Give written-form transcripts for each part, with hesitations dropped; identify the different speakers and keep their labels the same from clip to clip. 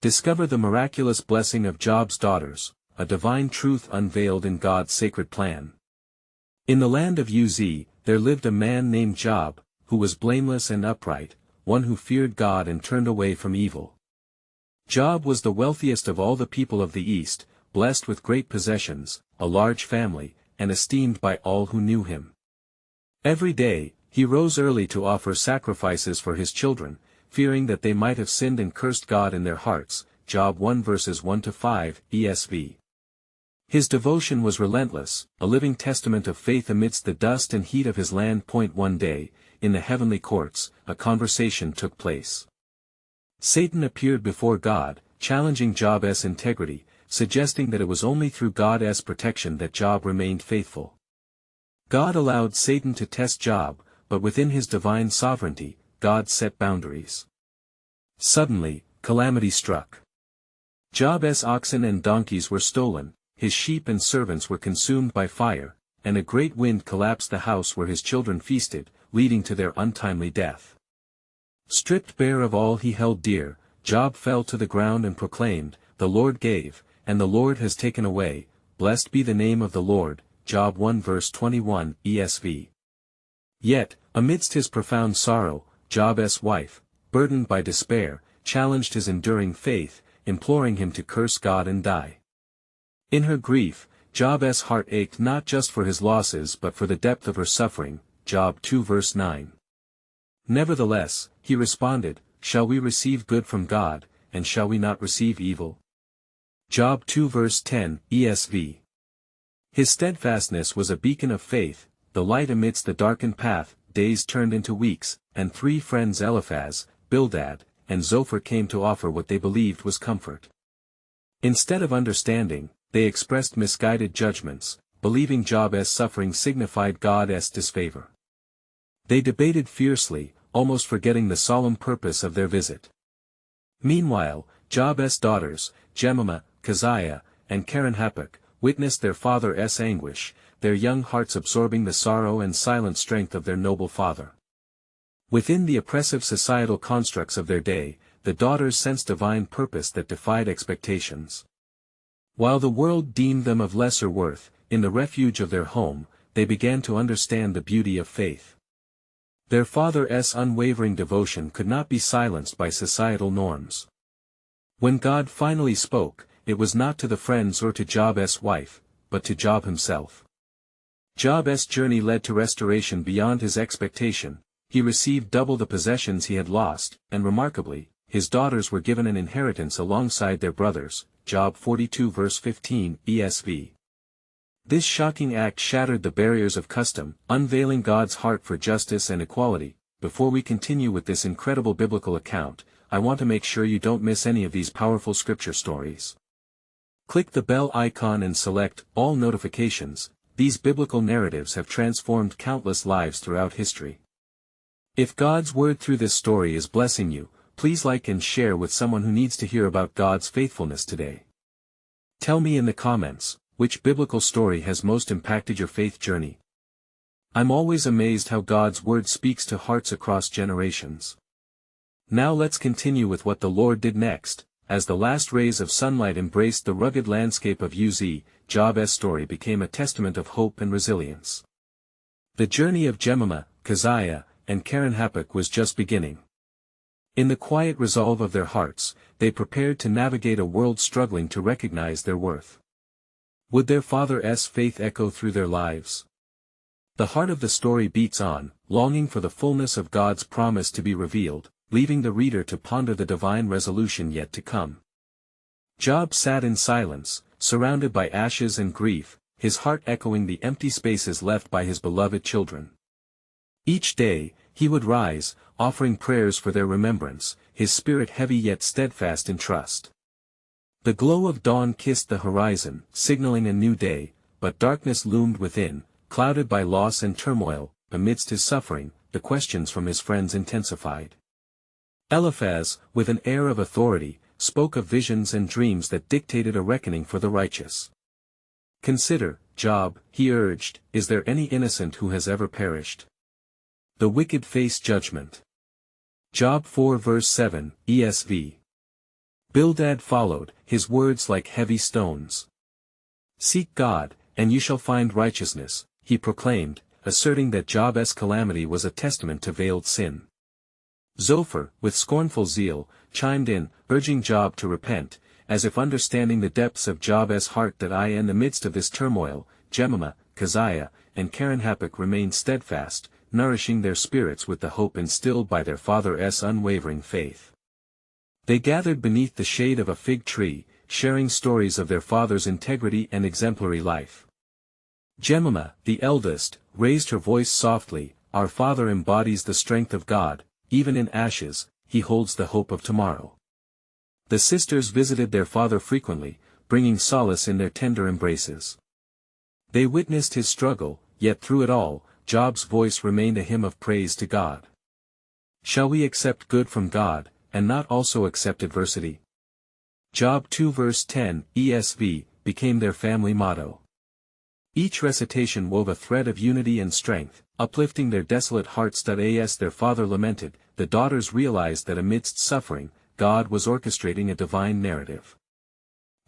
Speaker 1: Discover the miraculous blessing of Job's daughters, a divine truth unveiled in God's sacred plan. In the land of Uz, there lived a man named Job, who was blameless and upright, one who feared God and turned away from evil. Job was the wealthiest of all the people of the East, blessed with great possessions, a large family, and esteemed by all who knew him. Every day, he rose early to offer sacrifices for his children, fearing that they might have sinned and cursed God in their hearts. Job 1 verses 1-5, ESV. His devotion was relentless, a living testament of faith amidst the dust and heat of his land. One day, in the heavenly courts, a conversation took place. Satan appeared before God, challenging Job's integrity, suggesting that it was only through God's protection that Job remained faithful. God allowed Satan to test Job, but within his divine sovereignty, God set boundaries. Suddenly, calamity struck. Job's oxen and donkeys were stolen, his sheep and servants were consumed by fire, and a great wind collapsed the house where his children feasted, leading to their untimely death. Stripped bare of all he held dear, Job fell to the ground and proclaimed, "The Lord gave, and the Lord has taken away, blessed be the name of the Lord." Job 1 verse 21, ESV. Yet, amidst his profound sorrow, Job's wife, burdened by despair, challenged his enduring faith, imploring him to curse God and die. In her grief, Job's heart ached not just for his losses but for the depth of her suffering. Job 2 verse 9. Nevertheless, he responded, "Shall we receive good from God, and shall we not receive evil?" Job 2 verse 10, ESV. His steadfastness was a beacon of faith, the light amidst the darkened path. Days turned into weeks, and 3 friends Eliphaz, Bildad, and Zophar came to offer what they believed was comfort. Instead of understanding, they expressed misguided judgments, believing Job's suffering signified God's disfavor. They debated fiercely, almost forgetting the solemn purpose of their visit. Meanwhile, Job's daughters, Jemimah, Keziah, and Keren-Happuch, witnessed their father's anguish, their young hearts absorbing the sorrow and silent strength of their noble father. Within the oppressive societal constructs of their day, the daughters sensed divine purpose that defied expectations. While the world deemed them of lesser worth, in the refuge of their home, they began to understand the beauty of faith. Their father's unwavering devotion could not be silenced by societal norms. When God finally spoke, it was not to the friends or to Job's wife, but to Job himself. Job's journey led to restoration beyond his expectation. He received double the possessions he had lost, and remarkably, his daughters were given an inheritance alongside their brothers. Job 42 verse 15, ESV. This shocking act shattered the barriers of custom, unveiling God's heart for justice and equality. Before we continue with this incredible biblical account, I want to make sure you don't miss any of these powerful scripture stories. Click the bell icon and select all notifications. These biblical narratives have transformed countless lives throughout history. If God's word through this story is blessing you, please like and share with someone who needs to hear about God's faithfulness today. Tell me in the comments, which biblical story has most impacted your faith journey? I'm always amazed how God's word speaks to hearts across generations. Now let's continue with what the Lord did next. As the last rays of sunlight embraced the rugged landscape of Uz, Job's story became a testament of hope and resilience. The journey of Jemimah, Keziah, and Keren-Happuch was just beginning. In the quiet resolve of their hearts, they prepared to navigate a world struggling to recognize their worth. Would their father's faith echo through their lives? The heart of the story beats on, longing for the fullness of God's promise to be revealed, leaving the reader to ponder the divine resolution yet to come. Job sat in silence, surrounded by ashes and grief, his heart echoing the empty spaces left by his beloved children. Each day, he would rise, offering prayers for their remembrance, his spirit heavy yet steadfast in trust. The glow of dawn kissed the horizon, signaling a new day, but darkness loomed within, clouded by loss and turmoil. Amidst his suffering, the questions from his friends intensified. Eliphaz, with an air of authority, spoke of visions and dreams that dictated a reckoning for the righteous. "Consider, Job," he urged, "is there any innocent who has ever perished? The wicked face judgment." Job 4 verse 7, ESV. Bildad followed, his words like heavy stones. "Seek God, and you shall find righteousness," he proclaimed, asserting that Job's calamity was a testament to veiled sin. Zophar, with scornful zeal, chimed in, urging Job to repent, as if understanding the depths of Job's heart. That in the midst of this turmoil, Jemima, Keziah, and Karen-Happuch remained steadfast, nourishing their spirits with the hope instilled by their father's unwavering faith. They gathered beneath the shade of a fig tree, sharing stories of their father's integrity and exemplary life. Jemima, the eldest, raised her voice softly, "Our father embodies the strength of God, even in ashes, he holds the hope of tomorrow." The sisters visited their father frequently, bringing solace in their tender embraces. They witnessed his struggle, yet through it all, Job's voice remained a hymn of praise to God. Shall we accept good from God, and not also accept adversity? Job 2 verse 10, ESV, became their family motto. Each recitation wove a thread of unity and strength, uplifting their desolate hearts. As their father lamented, the daughters realized that amidst suffering, God was orchestrating a divine narrative.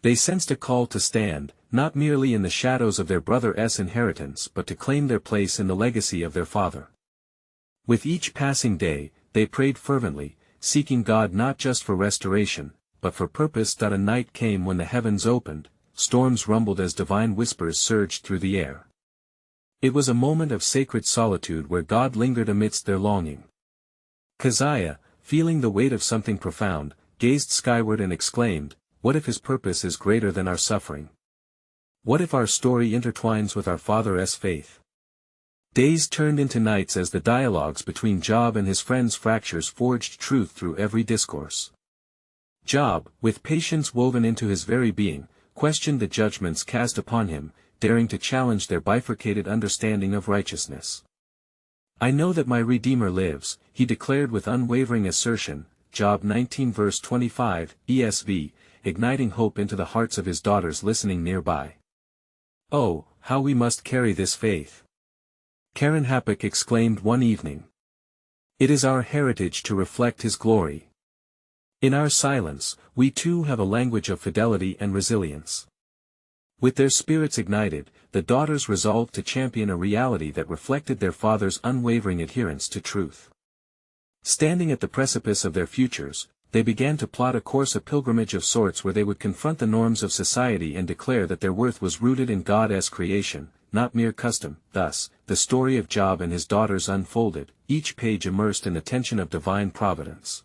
Speaker 1: They sensed a call to stand, not merely in the shadows of their brother's inheritance but to claim their place in the legacy of their father. With each passing day, they prayed fervently, seeking God not just for restoration, but for purpose. A night came when the heavens opened, storms rumbled as divine whispers surged through the air. It was a moment of sacred solitude where God lingered amidst their longing. Keziah, feeling the weight of something profound, gazed skyward and exclaimed, "What if his purpose is greater than our suffering? What if our story intertwines with our father's faith?" Days turned into nights as the dialogues between Job and his friends' fractures forged truth through every discourse. Job, with patience woven into his very being, questioned the judgments cast upon him, daring to challenge their bifurcated understanding of righteousness. "I know that my Redeemer lives," he declared with unwavering assertion, Job 19 verse 25, ESV, igniting hope into the hearts of his daughters listening nearby. "Oh, how we must carry this faith!" Karen-Happuch exclaimed one evening. "It is our heritage to reflect his glory. In our silence, we too have a language of fidelity and resilience." With their spirits ignited, the daughters resolved to champion a reality that reflected their father's unwavering adherence to truth. Standing at the precipice of their futures, they began to plot a course, a pilgrimage of sorts where they would confront the norms of society and declare that their worth was rooted in God's creation, not mere custom. Thus, the story of Job and his daughters unfolded, each page immersed in the tension of divine providence.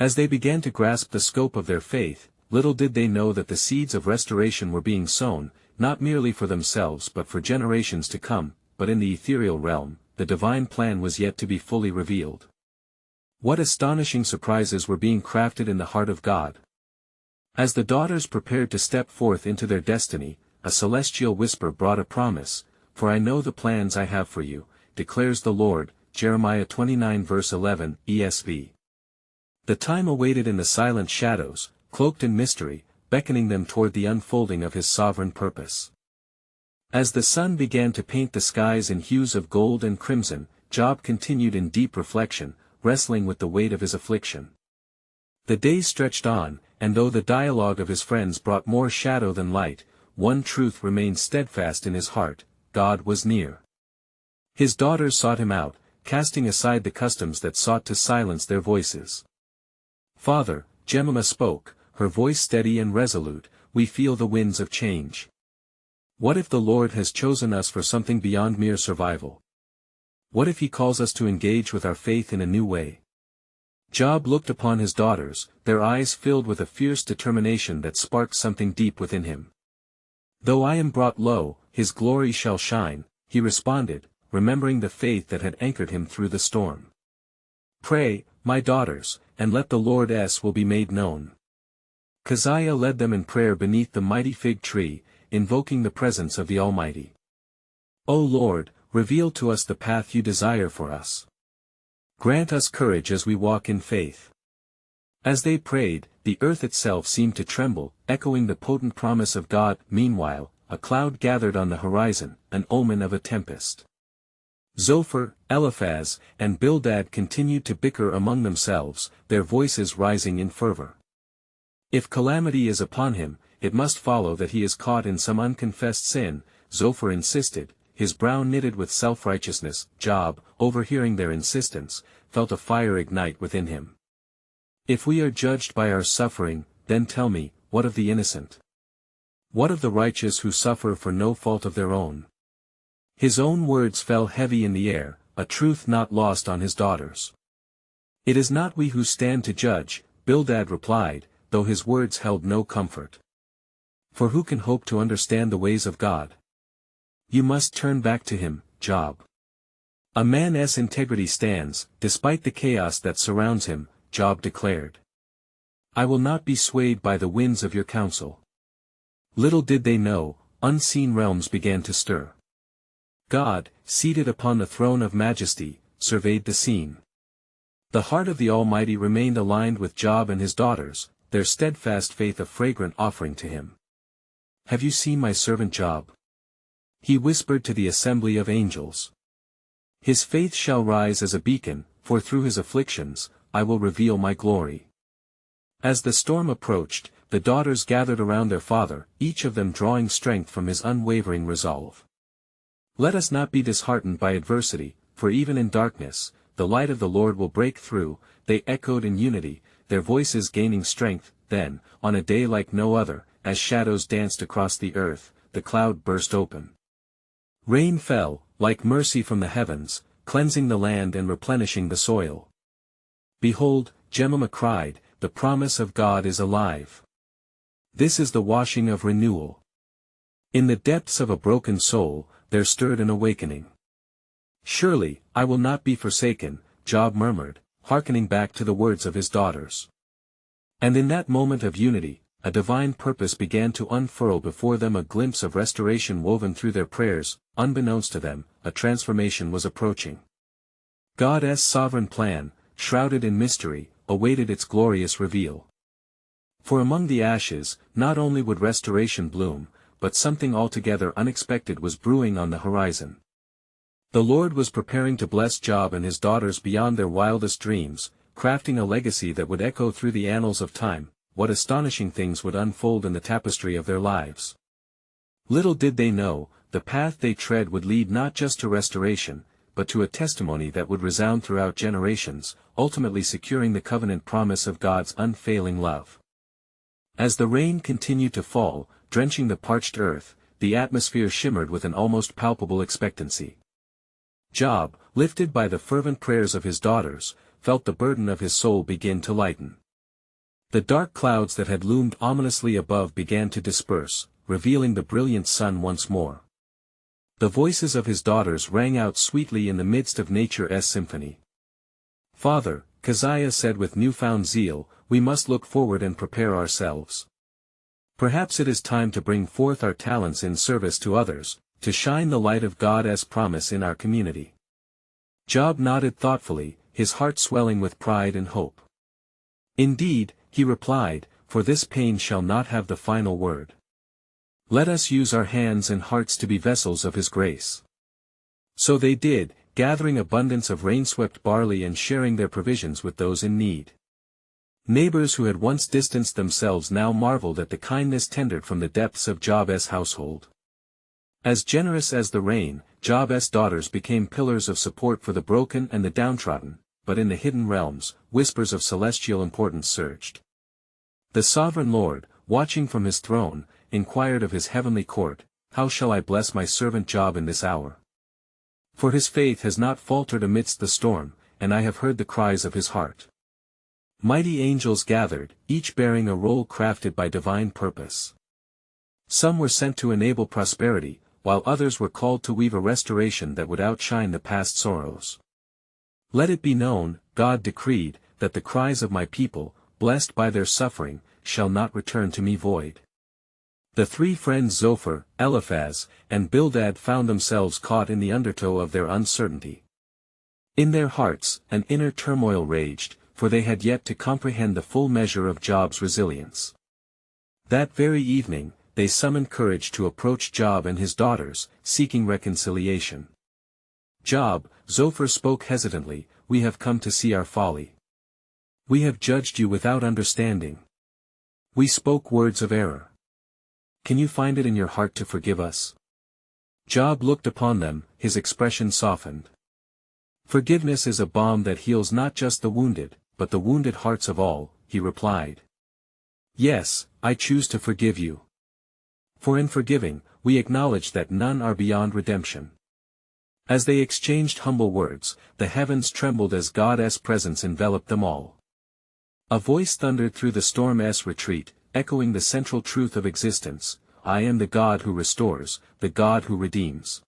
Speaker 1: As they began to grasp the scope of their faith, little did they know that the seeds of restoration were being sown, not merely for themselves but for generations to come. But in the ethereal realm, the divine plan was yet to be fully revealed. What astonishing surprises were being crafted in the heart of God! As the daughters prepared to step forth into their destiny, a celestial whisper brought a promise, "For I know the plans I have for you, declares the Lord," Jeremiah 29 verse 11, ESV. The time awaited in the silent shadows, cloaked in mystery, beckoning them toward the unfolding of his sovereign purpose. As the sun began to paint the skies in hues of gold and crimson, Job continued in deep reflection, wrestling with the weight of his affliction. The days stretched on, and though the dialogue of his friends brought more shadow than light, one truth remained steadfast in his heart: God was near. His daughters sought him out, casting aside the customs that sought to silence their voices. "Father," Jemima spoke, her voice steady and resolute, "we feel the winds of change. What if the Lord has chosen us for something beyond mere survival? What if he calls us to engage with our faith in a new way?" Job looked upon his daughters, their eyes filled with a fierce determination that sparked something deep within him. "Though I am brought low, his glory shall shine," he responded, remembering the faith that had anchored him through the storm. "Pray, my daughters, and let the Lord's will be made known." Keziah led them in prayer beneath the mighty fig tree, invoking the presence of the Almighty. "O Lord, reveal to us the path you desire for us. Grant us courage as we walk in faith." As they prayed, the earth itself seemed to tremble, echoing the potent promise of God. Meanwhile, a cloud gathered on the horizon, an omen of a tempest. Zophar, Eliphaz, and Bildad continued to bicker among themselves, their voices rising in fervor. If calamity is upon him, it must follow that he is caught in some unconfessed sin, Zophar insisted, his brow knitted with self-righteousness. Job, overhearing their insistence, felt a fire ignite within him. If we are judged by our suffering, then tell me, what of the innocent? What of the righteous who suffer for no fault of their own? His own words fell heavy in the air, a truth not lost on his daughters. It is not we who stand to judge, Bildad replied, though his words held no comfort. For who can hope to understand the ways of God? You must turn back to him, Job. A man's integrity stands, despite the chaos that surrounds him, Job declared. I will not be swayed by the winds of your counsel. Little did they know, unseen realms began to stir. God, seated upon the throne of majesty, surveyed the scene. The heart of the Almighty remained aligned with Job and his daughters, their steadfast faith a fragrant offering to him. Have you seen my servant Job? He whispered to the assembly of angels. His faith shall rise as a beacon, for through his afflictions, I will reveal my glory. As the storm approached, the daughters gathered around their father, each of them drawing strength from his unwavering resolve. Let us not be disheartened by adversity, for even in darkness, the light of the Lord will break through, they echoed in unity, their voices gaining strength. Then, on a day like no other, as shadows danced across the earth, the cloud burst open. Rain fell, like mercy from the heavens, cleansing the land and replenishing the soil. Behold, Jemima cried, the promise of God is alive. This is the washing of renewal. In the depths of a broken soul, there stirred an awakening. Surely, I will not be forsaken, Job murmured, hearkening back to the words of his daughters. And in that moment of unity, a divine purpose began to unfurl before them, a glimpse of restoration woven through their prayers. Unbeknownst to them, a transformation was approaching. God's sovereign plan, shrouded in mystery, awaited its glorious reveal. For among the ashes, not only would restoration bloom, but something altogether unexpected was brewing on the horizon. The Lord was preparing to bless Job and his daughters beyond their wildest dreams, crafting a legacy that would echo through the annals of time. What astonishing things would unfold in the tapestry of their lives. Little did they know, the path they tread would lead not just to restoration, but to a testimony that would resound throughout generations, ultimately securing the covenant promise of God's unfailing love. As the rain continued to fall, drenching the parched earth, the atmosphere shimmered with an almost palpable expectancy. Job, lifted by the fervent prayers of his daughters, felt the burden of his soul begin to lighten. The dark clouds that had loomed ominously above began to disperse, revealing the brilliant sun once more. The voices of his daughters rang out sweetly in the midst of nature's symphony. Father, Keziah said with newfound zeal, we must look forward and prepare ourselves. Perhaps it is time to bring forth our talents in service to others, to shine the light of God's promise in our community. Job nodded thoughtfully, his heart swelling with pride and hope. Indeed, he replied, for this pain shall not have the final word. Let us use our hands and hearts to be vessels of his grace. So they did, gathering abundance of rain-swept barley and sharing their provisions with those in need. Neighbors who had once distanced themselves now marveled at the kindness tendered from the depths of Job's household. As generous as the rain, Job's daughters became pillars of support for the broken and the downtrodden, but in the hidden realms, whispers of celestial importance surged. The sovereign Lord, watching from his throne, inquired of his heavenly court, how shall I bless my servant Job in this hour? For his faith has not faltered amidst the storm, and I have heard the cries of his heart. Mighty angels gathered, each bearing a role crafted by divine purpose. Some were sent to enable prosperity, while others were called to weave a restoration that would outshine the past sorrows. Let it be known, God decreed, that the cries of my people, blessed by their suffering, shall not return to me void. The three friends Zophar, Eliphaz, and Bildad found themselves caught in the undertow of their uncertainty. In their hearts, an inner turmoil raged, for they had yet to comprehend the full measure of Job's resilience. That very evening, they summoned courage to approach Job and his daughters, seeking reconciliation. Job, Zophar spoke hesitantly, we have come to see our folly. We have judged you without understanding. We spoke words of error. Can you find it in your heart to forgive us? Job looked upon them, his expression softened. Forgiveness is a balm that heals not just the wounded, but the wounded hearts of all, he replied. Yes, I choose to forgive you. For in forgiving, we acknowledge that none are beyond redemption. As they exchanged humble words, the heavens trembled as God's presence enveloped them all. A voice thundered through the storm's retreat, echoing the central truth of existence: I am the God who restores, the God who redeems.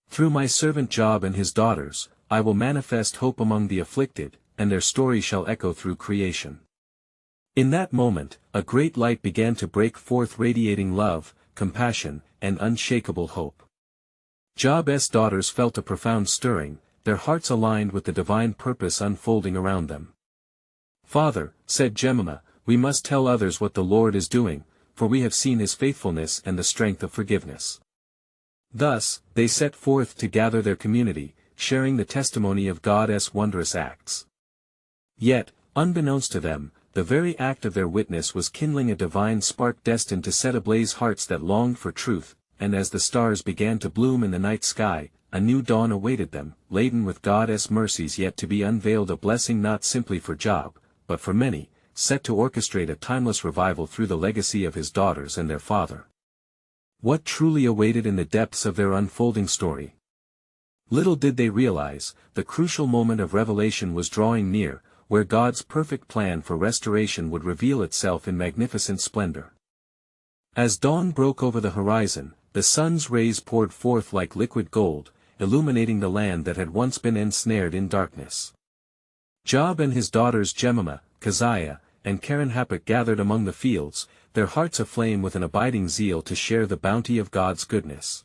Speaker 1: Through my servant Job and his daughters, I will manifest hope among the afflicted, and their story shall echo through creation. In that moment, a great light began to break forth, radiating love, compassion, and unshakable hope. Job's daughters felt a profound stirring, their hearts aligned with the divine purpose unfolding around them. Father, said Jemima, we must tell others what the Lord is doing, for we have seen his faithfulness and the strength of forgiveness. Thus, they set forth to gather their community, sharing the testimony of God's wondrous acts. Yet, unbeknownst to them, the very act of their witness was kindling a divine spark destined to set ablaze hearts that longed for truth, and as the stars began to bloom in the night sky, a new dawn awaited them, laden with God's mercies yet to be unveiled, a blessing not simply for Job, but for many, set to orchestrate a timeless revival through the legacy of his daughters and their father. What truly awaited in the depths of their unfolding story? Little did they realize, the crucial moment of revelation was drawing near, where God's perfect plan for restoration would reveal itself in magnificent splendor. As dawn broke over the horizon, the sun's rays poured forth like liquid gold, illuminating the land that had once been ensnared in darkness. Job and his daughters Jemima, Keziah, and Keren-Happuch gathered among the fields, their hearts aflame with an abiding zeal to share the bounty of God's goodness.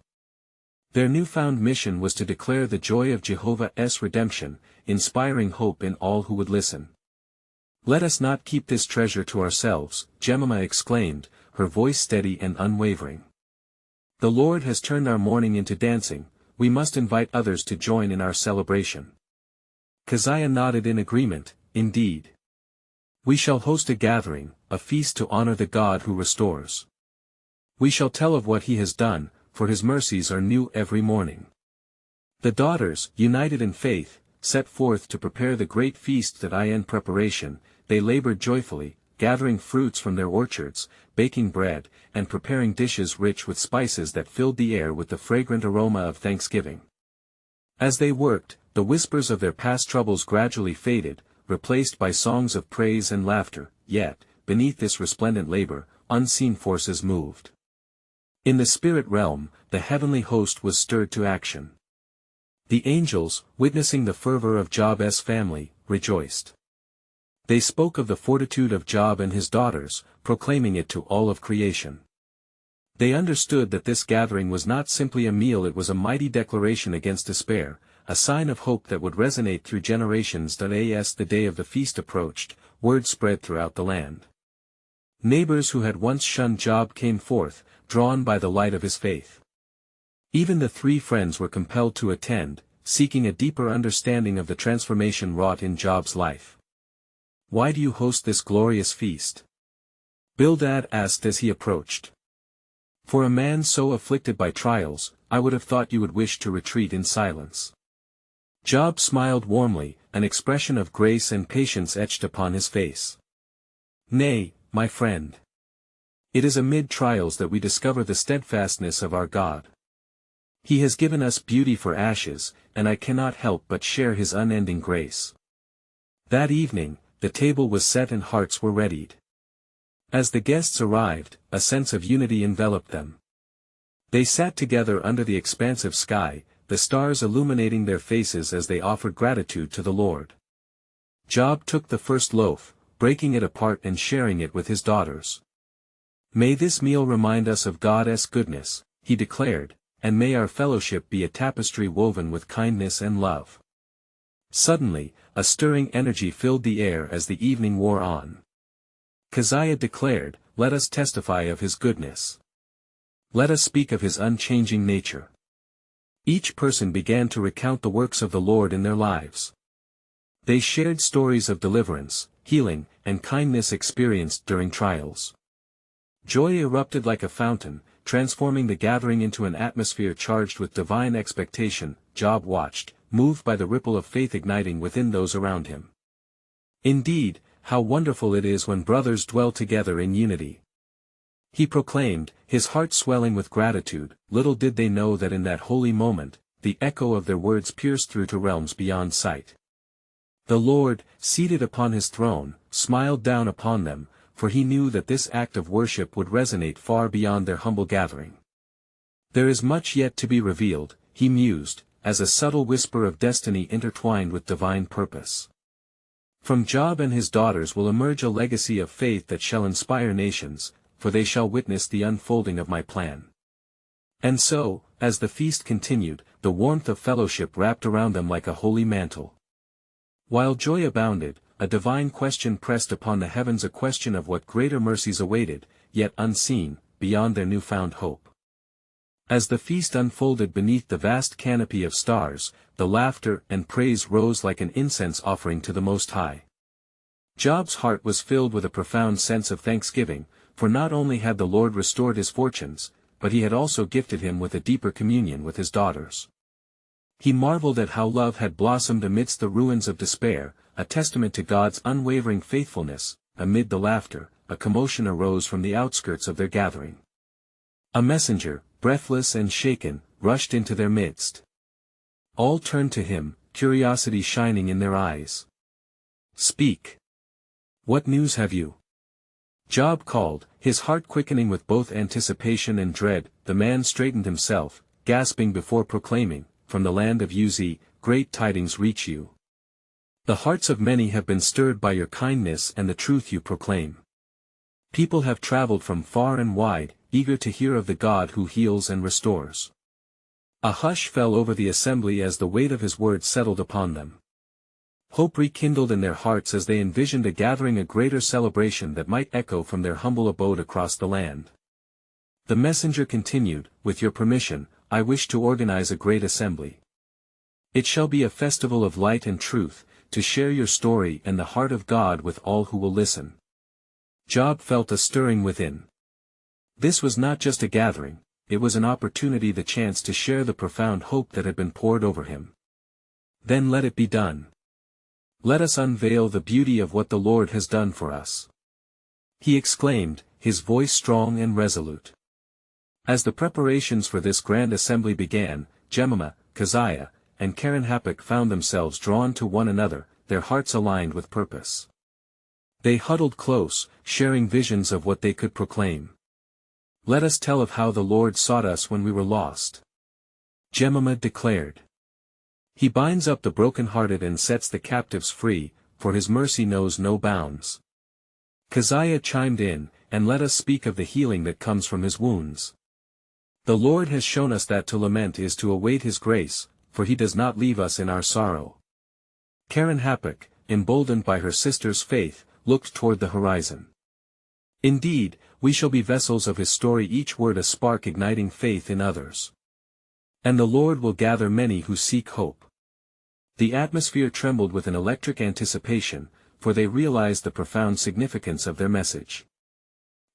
Speaker 1: Their newfound mission was to declare the joy of Jehovah's redemption, inspiring hope in all who would listen. Let us not keep this treasure to ourselves, Jemima exclaimed, her voice steady and unwavering. The Lord has turned our mourning into dancing, we must invite others to join in our celebration. Keziah nodded in agreement, indeed. We shall host a gathering, a feast to honor the God who restores. We shall tell of what he has done, for his mercies are new every morning. The daughters, united in faith, set forth to prepare the great feast that in preparation, they labored joyfully, gathering fruits from their orchards, baking bread, and preparing dishes rich with spices that filled the air with the fragrant aroma of thanksgiving. As they worked, the whispers of their past troubles gradually faded, replaced by songs of praise and laughter, yet, beneath this resplendent labor, unseen forces moved. In the spirit realm, the heavenly host was stirred to action. The angels, witnessing the fervor of Job's family, rejoiced. They spoke of the fortitude of Job and his daughters, proclaiming it to all of creation. They understood that this gathering was not simply a meal, it was a mighty declaration against despair, a sign of hope that would resonate through generations. As the day of the feast approached, word spread throughout the land. Neighbors who had once shunned Job came forth, drawn by the light of his faith. Even the three friends were compelled to attend, seeking a deeper understanding of the transformation wrought in Job's life. Why do you host this glorious feast? Bildad asked as he approached. For a man so afflicted by trials, I would have thought you would wish to retreat in silence. Job smiled warmly, an expression of grace and patience etched upon his face. Nay, my friend. It is amid trials that we discover the steadfastness of our God. He has given us beauty for ashes, and I cannot help but share his unending grace. That evening, the table was set and hearts were readied. As the guests arrived, a sense of unity enveloped them. They sat together under the expansive sky, the stars illuminating their faces as they offered gratitude to the Lord. Job took the first loaf, breaking it apart and sharing it with his daughters. May this meal remind us of God's goodness, he declared, and may our fellowship be a tapestry woven with kindness and love. Suddenly, a stirring energy filled the air as the evening wore on. Keziah declared, let us testify of his goodness. Let us speak of his unchanging nature. Each person began to recount the works of the Lord in their lives. They shared stories of deliverance, healing, and kindness experienced during trials. Joy erupted like a fountain, transforming the gathering into an atmosphere charged with divine expectation. Job watched, moved by the ripple of faith igniting within those around him. Indeed, how wonderful it is when brothers dwell together in unity. He proclaimed, his heart swelling with gratitude. Little did they know that in that holy moment, the echo of their words pierced through to realms beyond sight. The Lord, seated upon his throne, smiled down upon them, for he knew that this act of worship would resonate far beyond their humble gathering. There is much yet to be revealed, he mused, as a subtle whisper of destiny intertwined with divine purpose. From Job and his daughters will emerge a legacy of faith that shall inspire nations, for they shall witness the unfolding of my plan. And so, as the feast continued, the warmth of fellowship wrapped around them like a holy mantle. While joy abounded, a divine question pressed upon the heavens, a question of what greater mercies awaited, yet unseen, beyond their newfound hope. As the feast unfolded beneath the vast canopy of stars, the laughter and praise rose like an incense offering to the Most High. Job's heart was filled with a profound sense of thanksgiving, for not only had the Lord restored his fortunes, but he had also gifted him with a deeper communion with his daughters. He marveled at how love had blossomed amidst the ruins of despair, a testament to God's unwavering faithfulness. Amid the laughter, a commotion arose from the outskirts of their gathering. A messenger, breathless and shaken, rushed into their midst. All turned to him, curiosity shining in their eyes. "Speak. What news have you?" Job called, his heart quickening with both anticipation and dread. The man straightened himself, gasping before proclaiming, "From the land of Uz, great tidings reach you. The hearts of many have been stirred by your kindness and the truth you proclaim. People have traveled from far and wide, eager to hear of the God who heals and restores." A hush fell over the assembly as the weight of his words settled upon them. Hope rekindled in their hearts as they envisioned a gathering, a greater celebration that might echo from their humble abode across the land. The messenger continued, "With your permission, I wish to organize a great assembly. It shall be a festival of light and truth, to share your story and the heart of God with all who will listen." Job felt a stirring within. This was not just a gathering, it was an opportunity, the chance to share the profound hope that had been poured over him. "Then let it be done. Let us unveil the beauty of what the Lord has done for us," he exclaimed, his voice strong and resolute. As the preparations for this grand assembly began, Jemima, Keziah, and Karen-Happuch found themselves drawn to one another, their hearts aligned with purpose. They huddled close, sharing visions of what they could proclaim. "Let us tell of how the Lord sought us when we were lost," Jemima declared. "He binds up the brokenhearted and sets the captives free, for his mercy knows no bounds." Keziah chimed in, "And let us speak of the healing that comes from his wounds. The Lord has shown us that to lament is to await his grace, for he does not leave us in our sorrow." Karen-Happuch, emboldened by her sister's faith, looked toward the horizon. "Indeed, we shall be vessels of his story," each word a spark igniting faith in others. "And the Lord will gather many who seek hope." The atmosphere trembled with an electric anticipation, for they realized the profound significance of their message.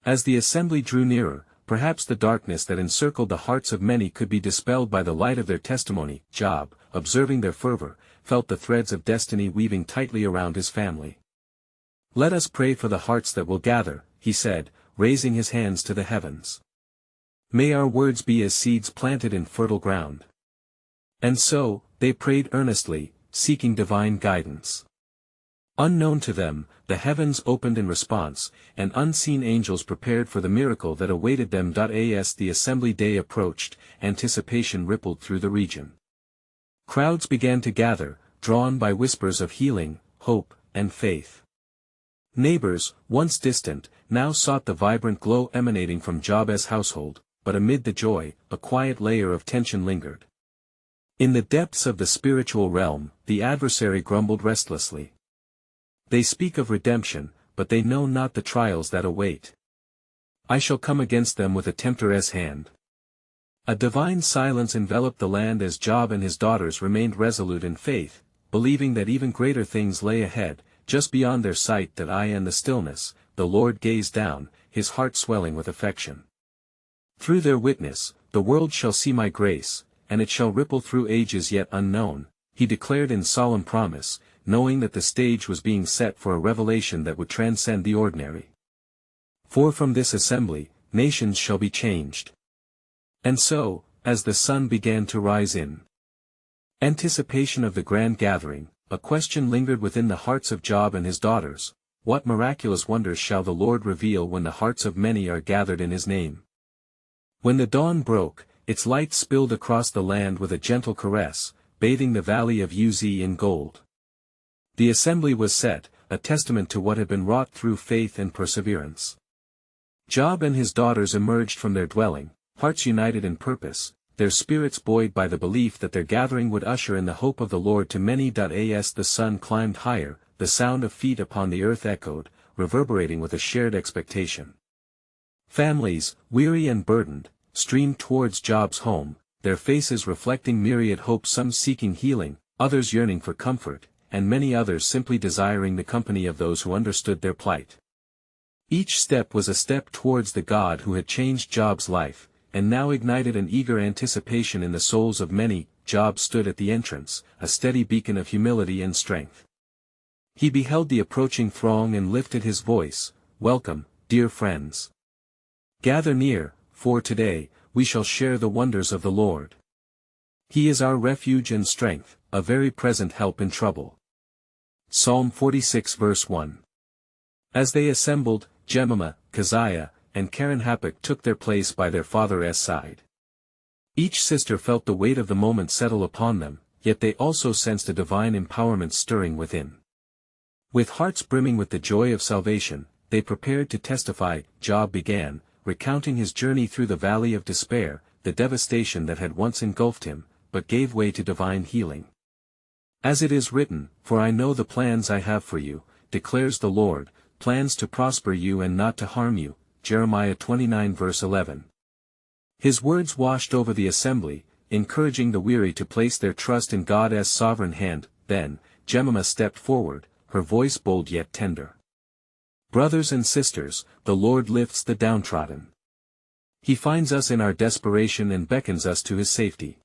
Speaker 1: As the assembly drew nearer, perhaps the darkness that encircled the hearts of many could be dispelled by the light of their testimony. Job, observing their fervor, felt the threads of destiny weaving tightly around his family. "Let us pray for the hearts that will gather," he said, raising his hands to the heavens. "May our words be as seeds planted in fertile ground." And so, they prayed earnestly, seeking divine guidance. Unknown to them, the heavens opened in response, and unseen angels prepared for the miracle that awaited them. As the assembly day approached, anticipation rippled through the region. Crowds began to gather, drawn by whispers of healing, hope, and faith. Neighbors, once distant, now sought the vibrant glow emanating from Job's household, but amid the joy, a quiet layer of tension lingered. In the depths of the spiritual realm, the adversary grumbled restlessly. "They speak of redemption, but they know not the trials that await. I shall come against them with a tempter's hand." A divine silence enveloped the land as Job and his daughters remained resolute in faith, believing that even greater things lay ahead. just beyond their sight that eye and the stillness, the Lord gazed down, his heart swelling with affection. Through their witness, the world shall see my grace, and it shall ripple through ages yet unknown, he declared in solemn promise, knowing that the stage was being set for a revelation that would transcend the ordinary. For from this assembly, nations shall be changed. And so, as the sun began to rise in anticipation of the grand gathering, a question lingered within the hearts of Job and his daughters: what miraculous wonders shall the Lord reveal when the hearts of many are gathered in his name? When the dawn broke, its light spilled across the land with a gentle caress, bathing the valley of Uz in gold. The assembly was set, a testament to what had been wrought through faith and perseverance. Job and his daughters emerged from their dwelling, hearts united in purpose, their spirits buoyed by the belief that their gathering would usher in the hope of the Lord to many. As the sun climbed higher, the sound of feet upon the earth echoed, reverberating with a shared expectation. Families, weary and burdened, streamed towards Job's home, their faces reflecting myriad hopes, some seeking healing, others yearning for comfort, and many others simply desiring the company of those who understood their plight. Each step was a step towards the God who had changed Job's life, and now ignited an eager anticipation in the souls of many. Job stood at the entrance, a steady beacon of humility and strength. He beheld the approaching throng and lifted his voice: "Welcome, dear friends. Gather near, for today, we shall share the wonders of the Lord. He is our refuge and strength, a very present help in trouble." Psalm 46 verse 1. As they assembled, Jemimah, Keziah, and Karen-Happuch took their place by their father's side. Each sister felt the weight of the moment settle upon them, yet they also sensed a divine empowerment stirring within. With hearts brimming with the joy of salvation, they prepared to testify. Job began, recounting his journey through the valley of despair, the devastation that had once engulfed him, but gave way to divine healing. As it is written, "For I know the plans I have for you, declares the Lord, plans to prosper you and not to harm you." Jeremiah 29 verse 11. His words washed over the assembly, encouraging the weary to place their trust in God's sovereign hand. Then, Jemimah stepped forward, her voice bold yet tender. "Brothers and sisters, the Lord lifts the downtrodden. He finds us in our desperation and beckons us to his safety.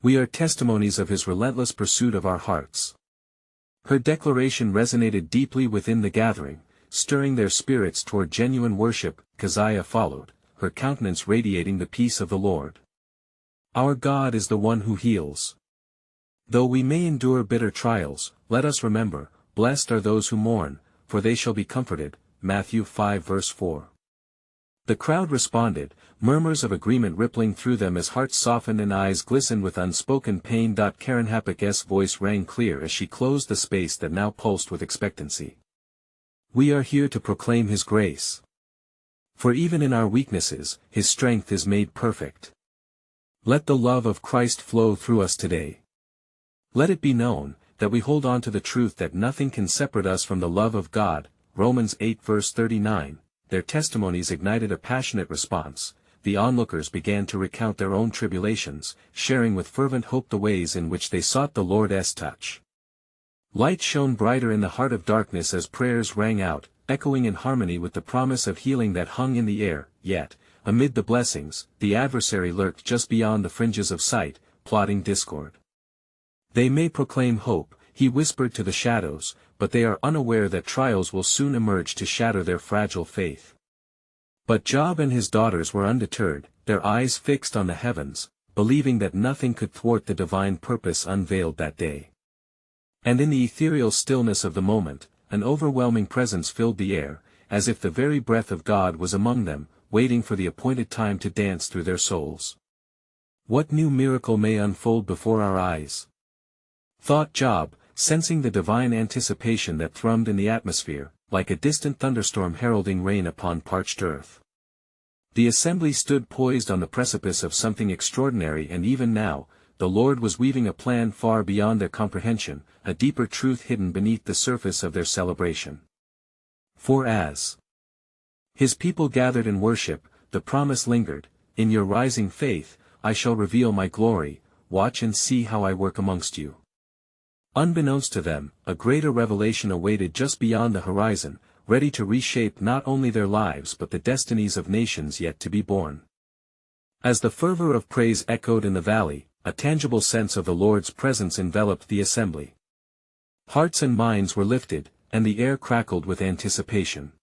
Speaker 1: We are testimonies of his relentless pursuit of our hearts." Her declaration resonated deeply within the gathering, stirring their spirits toward genuine worship. Keziah followed, her countenance radiating the peace of the Lord. "Our God is the one who heals. Though we may endure bitter trials, let us remember, blessed are those who mourn, for they shall be comforted." Matthew 5 verse 4. The crowd responded, murmurs of agreement rippling through them as hearts softened and eyes glistened with unspoken pain. Karen-Happuch's voice rang clear as she closed the space that now pulsed with expectancy. "We are here to proclaim his grace. For even in our weaknesses, his strength is made perfect. Let the love of Christ flow through us today. Let it be known, that we hold on to the truth that nothing can separate us from the love of God." Romans 8 verse 39. Their testimonies ignited a passionate response. The onlookers began to recount their own tribulations, sharing with fervent hope the ways in which they sought the Lord's touch. Light shone brighter in the heart of darkness as prayers rang out, echoing in harmony with the promise of healing that hung in the air. Yet, amid the blessings, the adversary lurked just beyond the fringes of sight, plotting discord. "They may proclaim hope," he whispered to the shadows, "but they are unaware that trials will soon emerge to shatter their fragile faith." But Job and his daughters were undeterred, their eyes fixed on the heavens, believing that nothing could thwart the divine purpose unveiled that day. And in the ethereal stillness of the moment, an overwhelming presence filled the air, as if the very breath of God was among them, waiting for the appointed time to dance through their souls. "What new miracle may unfold before our eyes?" thought Job, sensing the divine anticipation that thrummed in the atmosphere, like a distant thunderstorm heralding rain upon parched earth. The assembly stood poised on the precipice of something extraordinary, and even now, the Lord was weaving a plan far beyond their comprehension, a deeper truth hidden beneath the surface of their celebration. For as his people gathered in worship, the promise lingered: "In your rising faith, I shall reveal my glory, watch and see how I work amongst you." Unbeknownst to them, a greater revelation awaited just beyond the horizon, ready to reshape not only their lives but the destinies of nations yet to be born. As the fervor of praise echoed in the valley, a tangible sense of the Lord's presence enveloped the assembly. Hearts and minds were lifted, and the air crackled with anticipation.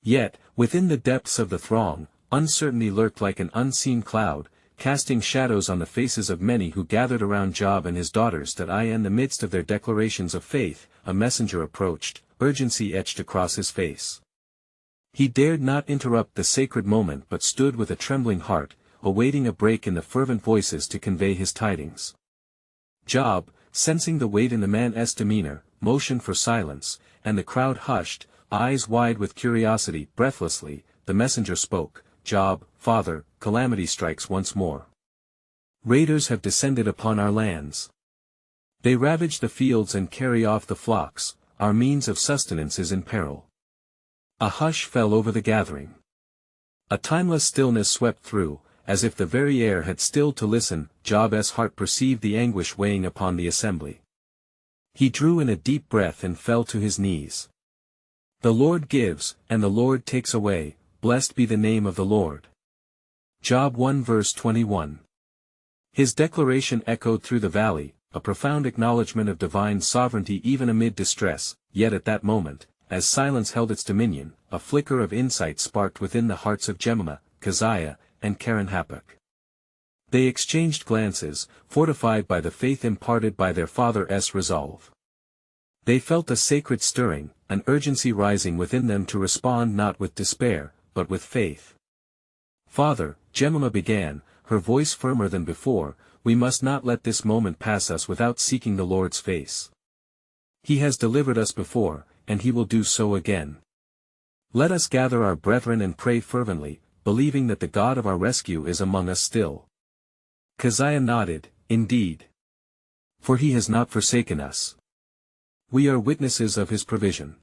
Speaker 1: Yet, within the depths of the throng, uncertainty lurked like an unseen cloud, casting shadows on the faces of many who gathered around Job and his daughters. In the midst of their declarations of faith, a messenger approached, urgency etched across his face. He dared not interrupt the sacred moment but stood with a trembling heart, awaiting a break in the fervent voices to convey his tidings. Job, sensing the weight in the man's demeanor, motioned for silence, and the crowd hushed, eyes wide with curiosity. Breathlessly, the messenger spoke, "Job, father, calamity strikes once more. Raiders have descended upon our lands. They ravage the fields and carry off the flocks, our means of sustenance is in peril." A hush fell over the gathering. A timeless stillness swept through, as if the very air had stilled to listen. Job's heart perceived the anguish weighing upon the assembly. He drew in a deep breath and fell to his knees. "The Lord gives, and the Lord takes away, blessed be the name of the Lord." Job 1 verse 21. His declaration echoed through the valley, a profound acknowledgement of divine sovereignty even amid distress. Yet at that moment, as silence held its dominion, a flicker of insight sparked within the hearts of Jemima, Keziah, and Keren-Happuch. They exchanged glances, fortified by the faith imparted by their father's resolve. They felt a sacred stirring, an urgency rising within them to respond not with despair, but with faith. "Father," Jemima began, her voice firmer than before, "we must not let this moment pass us without seeking the Lord's face. He has delivered us before, and he will do so again. Let us gather our brethren and pray fervently, believing that the God of our rescue is among us still." Keziah nodded, "Indeed. For he has not forsaken us. We are witnesses of his provision.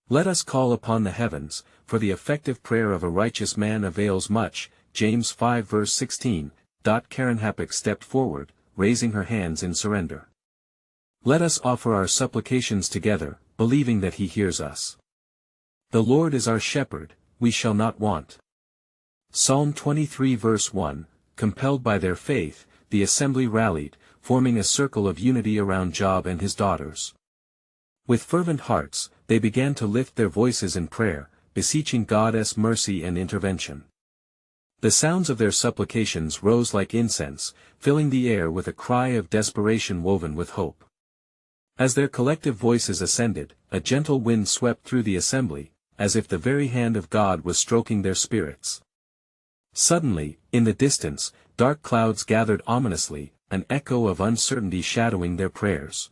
Speaker 1: Let us call upon the heavens, for the effective prayer of a righteous man avails much." James 5 verse 16. Keren-Happuch stepped forward, raising her hands in surrender. "Let us offer our supplications together, believing that he hears us. The Lord is our shepherd, we shall not want." Psalm 23 verse 1. Compelled by their faith, the assembly rallied, forming a circle of unity around Job and his daughters. With fervent hearts, they began to lift their voices in prayer, beseeching God's mercy and intervention. The sounds of their supplications rose like incense, filling the air with a cry of desperation woven with hope. As their collective voices ascended, a gentle wind swept through the assembly, as if the very hand of God was stroking their spirits. Suddenly, in the distance, dark clouds gathered ominously, an echo of uncertainty shadowing their prayers.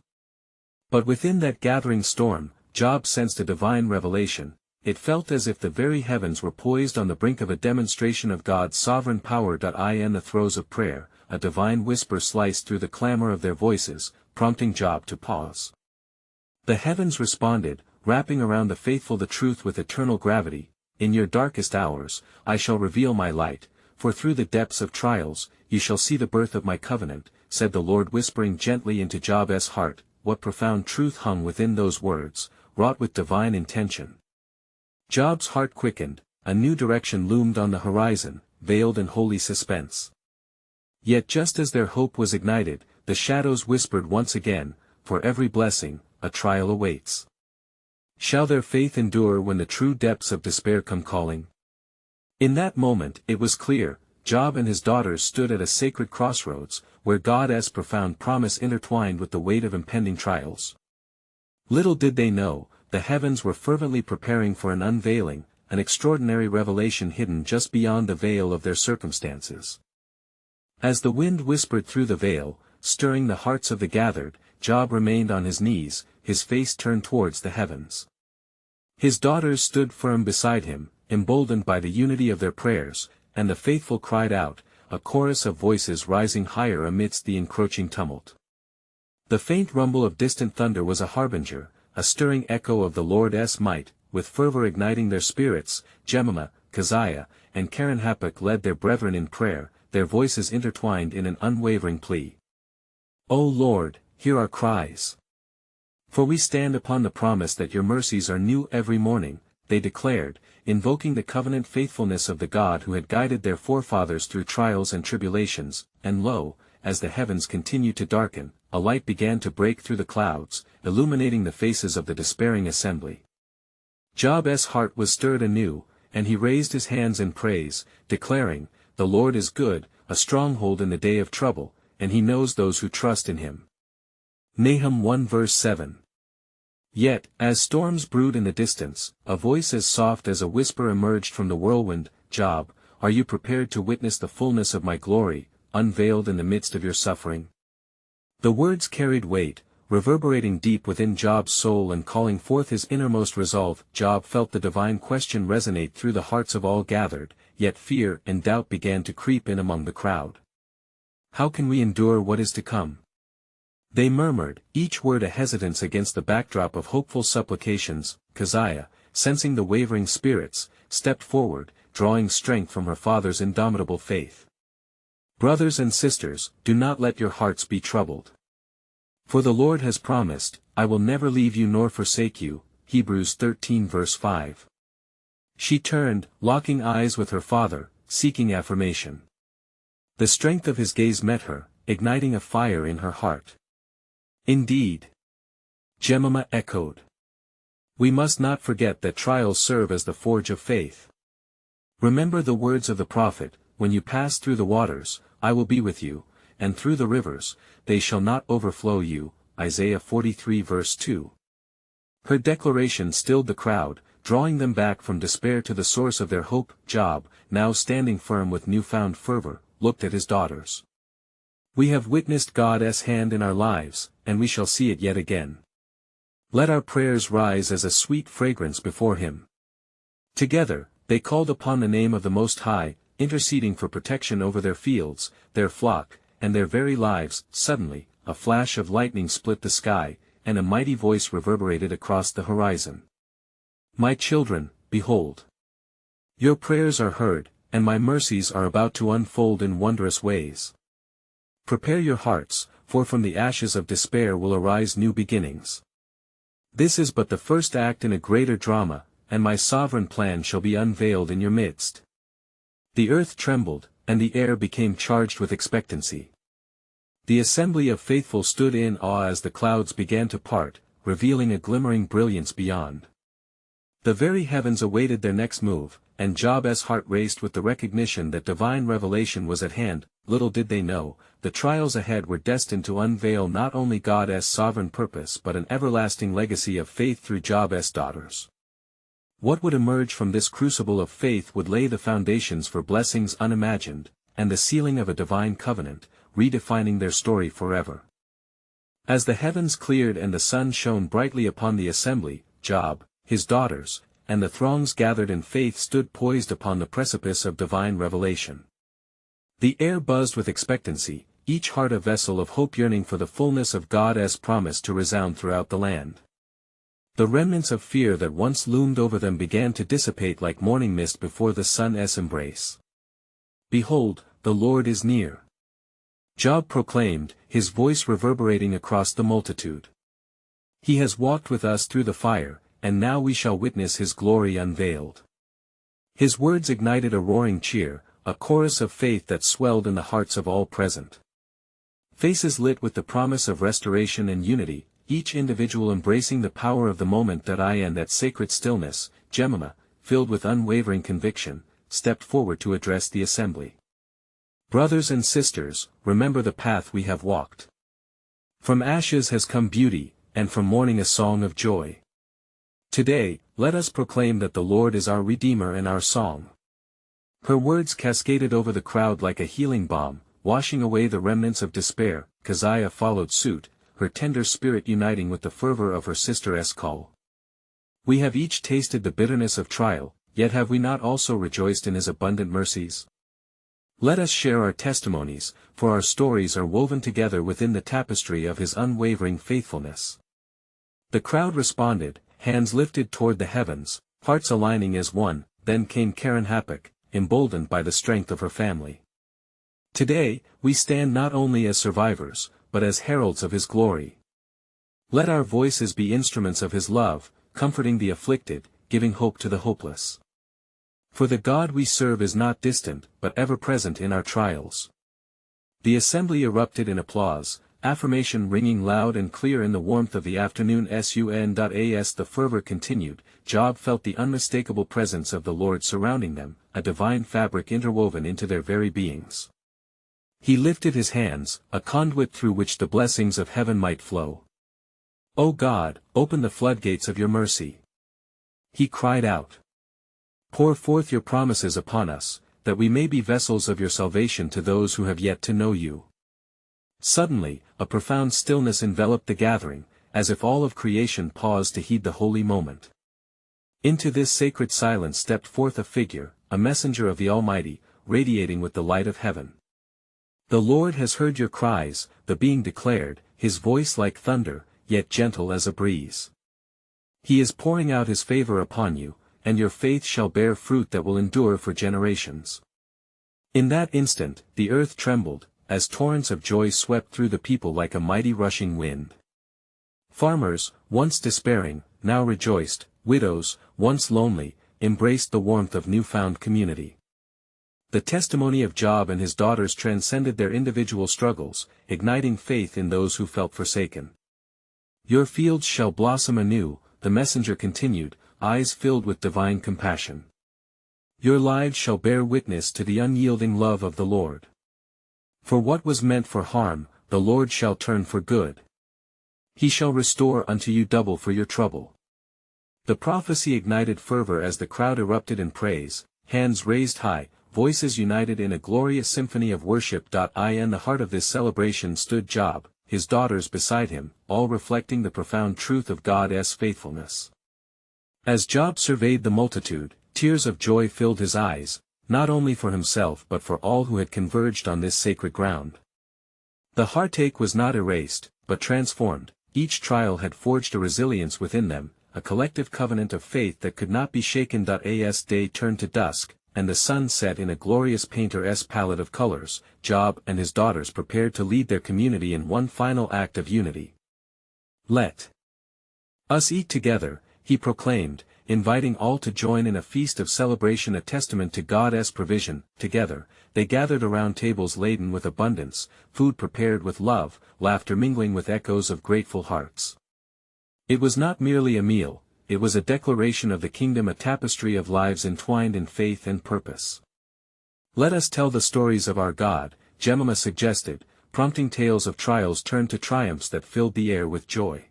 Speaker 1: But within that gathering storm, Job sensed a divine revelation. It felt as if the very heavens were poised on the brink of a demonstration of God's sovereign power. In the throes of prayer, a divine whisper sliced through the clamor of their voices, prompting Job to pause. The heavens responded, wrapping around the faithful the truth with eternal gravity. "In your darkest hours, I shall reveal my light, for through the depths of trials, you shall see the birth of my covenant," said the Lord, whispering gently into Job's heart. What profound truth hung within those words, wrought with divine intention. Job's heart quickened, a new direction loomed on the horizon, veiled in holy suspense. Yet just as their hope was ignited, the shadows whispered once again, "For every blessing, a trial awaits." Shall their faith endure when the true depths of despair come calling? In that moment, it was clear, Job and his daughters stood at a sacred crossroads, where God's profound promise intertwined with the weight of impending trials. Little did they know, the heavens were fervently preparing for an unveiling, an extraordinary revelation hidden just beyond the veil of their circumstances. As the wind whispered through the veil, stirring the hearts of the gathered, Job remained on his knees, his face turned towards the heavens. His daughters stood firm beside him, emboldened by the unity of their prayers, and the faithful cried out, a chorus of voices rising higher amidst the encroaching tumult. The faint rumble of distant thunder was a harbinger, a stirring echo of the Lord's might. With fervor igniting their spirits, Jemima, Keziah, and Keren-Happuch led their brethren in prayer, their voices intertwined in an unwavering plea. "O Lord, hear our cries. For we stand upon the promise that your mercies are new every morning, they declared, invoking the covenant faithfulness of the God who had guided their forefathers through trials and tribulations, and lo, as the heavens continued to darken, a light began to break through the clouds, illuminating the faces of the despairing assembly. Job's heart was stirred anew, and he raised his hands in praise, declaring, "The Lord is good, a stronghold in the day of trouble, and he knows those who trust in him." Nahum 1 verse 7. Yet, as storms brewed in the distance, a voice as soft as a whisper emerged from the whirlwind, "Job, are you prepared to witness the fullness of my glory, unveiled in the midst of your suffering?" The words carried weight, reverberating deep within Job's soul and calling forth his innermost resolve. Job felt the divine question resonate through the hearts of all gathered, yet fear and doubt began to creep in among the crowd. "How can we endure what is to come?" they murmured, each word a hesitance against the backdrop of hopeful supplications. Keziah, sensing the wavering spirits, stepped forward, drawing strength from her father's indomitable faith. "Brothers and sisters, do not let your hearts be troubled. For the Lord has promised, I will never leave you nor forsake you." Hebrews 13 verse 5. She turned, locking eyes with her father, seeking affirmation. The strength of his gaze met her, igniting a fire in her heart. "Indeed," Jemima echoed. "We must not forget that trials serve as the forge of faith. Remember the words of the prophet, 'When you pass through the waters, I will be with you, and through the rivers, they shall not overflow you.' Isaiah 43 verse 2. Her declaration stilled the crowd, drawing them back from despair to the source of their hope. Job, now standing firm with newfound fervor, looked at his daughters. "We have witnessed God's hand in our lives, and we shall see it yet again. Let our prayers rise as a sweet fragrance before him." Together, they called upon the name of the Most High, interceding for protection over their fields, their flock, and their very lives. Suddenly, a flash of lightning split the sky, and a mighty voice reverberated across the horizon. "My children, behold! Your prayers are heard, and my mercies are about to unfold in wondrous ways. Prepare your hearts, for from the ashes of despair will arise new beginnings. This is but the first act in a greater drama, and my sovereign plan shall be unveiled in your midst." The earth trembled, and the air became charged with expectancy. The assembly of faithful stood in awe as the clouds began to part, revealing a glimmering brilliance beyond. The very heavens awaited their next move, and Job's heart raced with the recognition that divine revelation was at hand. Little did they know, the trials ahead were destined to unveil not only God's sovereign purpose but an everlasting legacy of faith through Job's daughters. What would emerge from this crucible of faith would lay the foundations for blessings unimagined, and the sealing of a divine covenant, redefining their story forever. As the heavens cleared and the sun shone brightly upon the assembly, Job, his daughters, and the throngs gathered in faith stood poised upon the precipice of divine revelation. The air buzzed with expectancy, each heart a vessel of hope yearning for the fullness of God's promise to resound throughout the land. The remnants of fear that once loomed over them began to dissipate like morning mist before the sun's embrace. "Behold, the Lord is near," Job proclaimed, his voice reverberating across the multitude. "He has walked with us through the fire, and now we shall witness his glory unveiled." His words ignited a roaring cheer, a chorus of faith that swelled in the hearts of all present. Faces lit with the promise of restoration and unity, each individual embracing the power of the moment. In that sacred stillness, Jemima, filled with unwavering conviction, stepped forward to address the assembly. "Brothers and sisters, remember the path we have walked. From ashes has come beauty, and from mourning a song of joy. Today, let us proclaim that the Lord is our Redeemer and our song." Her words cascaded over the crowd like a healing balm, washing away the remnants of despair. Keziah followed suit, her tender spirit uniting with the fervor of her sister's call. "We have each tasted the bitterness of trial, yet have we not also rejoiced in his abundant mercies? Let us share our testimonies, for our stories are woven together within the tapestry of his unwavering faithfulness." The crowd responded, hands lifted toward the heavens, hearts aligning as one. Then came Karen Happuch, emboldened by the strength of her family. "Today, we stand not only as survivors, but as heralds of his glory. Let our voices be instruments of his love, comforting the afflicted, giving hope to the hopeless. For the God we serve is not distant, but ever present in our trials. The assembly erupted in applause, affirmation ringing loud and clear in the warmth of the afternoon. As the fervor continued, Job felt the unmistakable presence of the Lord surrounding them, a divine fabric interwoven into their very beings. He lifted his hands, a conduit through which the blessings of heaven might flow. O God, open the floodgates of your mercy. He cried out. Pour forth your promises upon us, that we may be vessels of your salvation to those who have yet to know you. Suddenly, a profound stillness enveloped the gathering, as if all of creation paused to heed the holy moment. Into this sacred silence stepped forth a figure, a messenger of the Almighty, radiating with the light of heaven. The Lord has heard your cries, the being declared, his voice like thunder, yet gentle as a breeze. He is pouring out his favor upon you, and your faith shall bear fruit that will endure for generations. In that instant, the earth trembled, as torrents of joy swept through the people like a mighty rushing wind. Farmers, once despairing, now rejoiced, widows, once lonely, embraced the warmth of newfound community. The testimony of Job and his daughters transcended their individual struggles, igniting faith in those who felt forsaken. Your fields shall blossom anew, the messenger continued, eyes filled with divine compassion. Your lives shall bear witness to the unyielding love of the Lord. For what was meant for harm, the Lord shall turn for good. He shall restore unto you double for your trouble. The prophecy ignited fervor as the crowd erupted in praise, hands raised high, voices united in a glorious symphony of worship. In the heart of this celebration stood Job, his daughters beside him, all reflecting the profound truth of God's faithfulness. As Job surveyed the multitude, tears of joy filled his eyes, not only for himself but for all who had converged on this sacred ground. The heartache was not erased, but transformed. Each trial had forged a resilience within them, a collective covenant of faith that could not be shaken. As day turned to dusk, and the sun set in a glorious painter's palette of colors, Job and his daughters prepared to lead their community in one final act of unity. Let us eat together, he proclaimed, inviting all to join in a feast of celebration, a testament to God's provision. Together, they gathered around tables laden with abundance, food prepared with love, laughter mingling with echoes of grateful hearts. It was not merely a meal, it was a declaration of the kingdom, a tapestry of lives entwined in faith and purpose. Let us tell the stories of our God, Jemima suggested, prompting tales of trials turned to triumphs that filled the air with joy.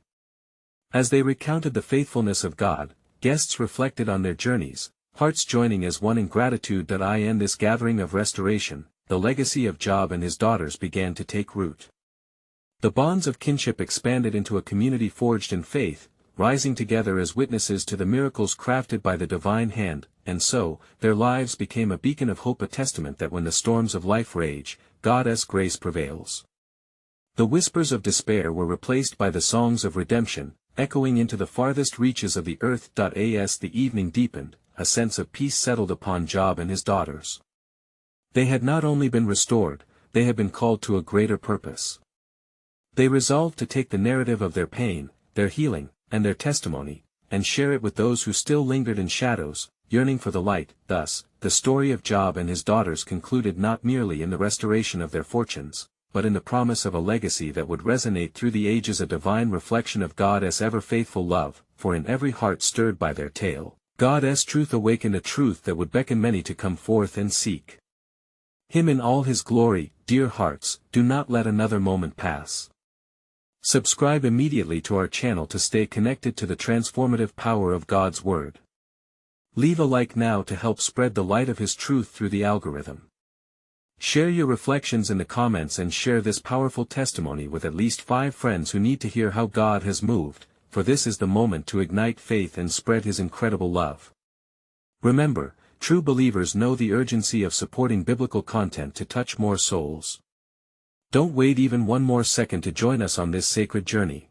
Speaker 1: As they recounted the faithfulness of God, guests reflected on their journeys, hearts joining as one in gratitude. In this gathering of restoration, the legacy of Job and his daughters began to take root. The bonds of kinship expanded into a community forged in faith, rising together as witnesses to the miracles crafted by the divine hand, and so, their lives became a beacon of hope, a testament that when the storms of life rage, God's grace prevails. The whispers of despair were replaced by the songs of redemption, echoing into the farthest reaches of the earth. As the evening deepened, a sense of peace settled upon Job and his daughters. They had not only been restored, they had been called to a greater purpose. They resolved to take the narrative of their pain, their healing, and their testimony, and share it with those who still lingered in shadows, yearning for the light. Thus, the story of Job and his daughters concluded not merely in the restoration of their fortunes, but in the promise of a legacy that would resonate through the ages, a divine reflection of God's ever-faithful love, for in every heart stirred by their tale, God's truth awakened a truth that would beckon many to come forth and seek Him in all His glory. Dear hearts, do not let another moment pass. Subscribe immediately to our channel to stay connected to the transformative power of God's Word. Leave a like now to help spread the light of His truth through the algorithm. Share your reflections in the comments and share this powerful testimony with at least 5 friends who need to hear how God has moved, for this is the moment to ignite faith and spread His incredible love. Remember, true believers know the urgency of supporting biblical content to touch more souls. Don't wait even one more second to join us on this sacred journey.